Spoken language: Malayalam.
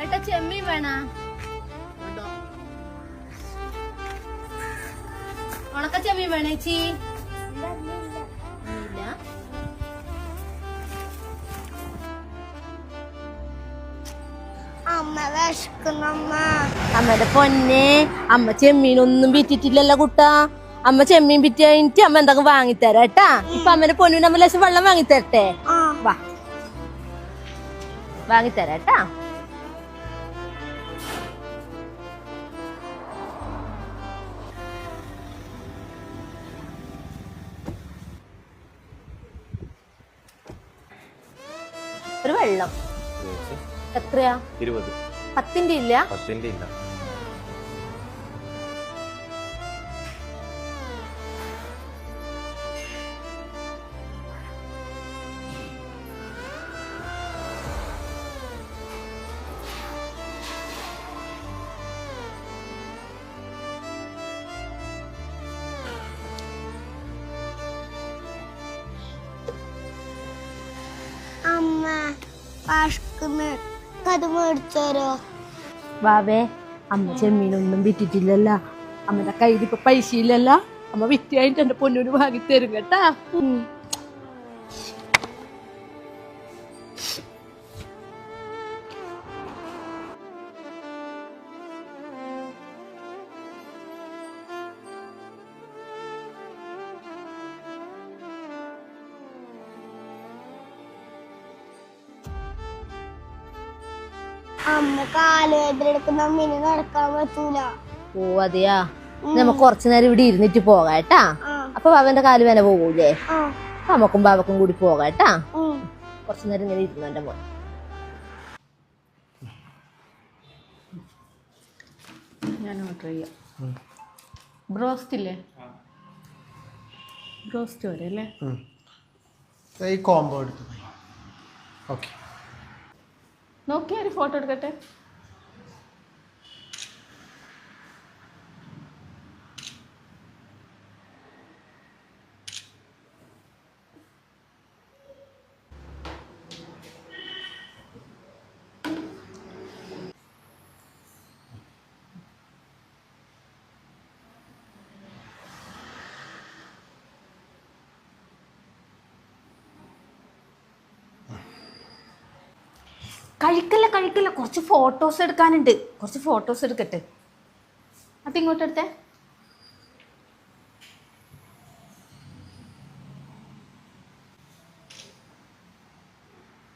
ഏട്ടാ ചെമ്മീൻ വേണ ഉണക്ക ചെമ്മീൻ വേണ ചേച്ചി അമ്മയുടെ പൊന്നെ അമ്മ ചെമ്മീനൊന്നും വിറ്റിട്ടില്ലല്ലോ കുട്ടാ അമ്മ ചെമ്മീൻ വിറ്റ് കഴിഞ്ഞിട്ട് അമ്മ എന്തൊക്കെ വാങ്ങിത്തരാ കേട്ടാ ഇപ്പൊ അമ്മന്റെ പൊന്നിന് അമ്മ ലേശം വെള്ളം വാങ്ങിത്തരട്ടെ വാ വാങ്ങിത്തരാ കേട്ടാ ഒരു വെള്ളം എത്രയാ 20 10ന്റെ ഇല്ല 10ന്റെ ഇല്ല ബാബേ അമ്മ ചെമ്മീനൊന്നും വിറ്റിട്ടില്ലല്ലോ അമ്മയുടെ കയ്യിൽ ഇപ്പൊ പൈസ ഇല്ലല്ലോ അമ്മ വിറ്റായിട്ട് എന്റെ പൊന്നൂര് വാങ്ങി തരും കേട്ടാ അമ്മ കാലുവേദന എടുക്കുന്ന അമ്മീന് നടക്കാൻ പറ്റൂല. ഓ അതെയാ നമുക്ക് കുറച്ചു നേരം ഇവിടെ ഇരുന്നിട്ട് പോകാട്ടാ അപ്പൊ ബാബന്റെ കാല് വേന പോകൂലേ നമുക്കും ബാബക്കും കൂടി പോകാട്ടാ കുറച്ചു നേരം ഇങ്ങനെ ഇരുന്നു എന്റെ മോൻ ഞാൻ ഓർഡർ ചെയ്യാം ബ്രോസ്റ്റ് ഇല്ലേ ബ്രോസ്റ്റ് വരെ അല്ലേ ഈ കോംബോ എടുത്തു ഓക്കെ നോക്കിയാ ഒരു ഫോട്ടോ എടുക്കട്ടെ കഴിക്കല്ല കുറച്ച് ഫോട്ടോസ് എടുക്കാനുണ്ട് കുറച്ച് ഫോട്ടോസ് എടുക്കട്ടെ അതിങ്ങോട്ട് എടുത്തേ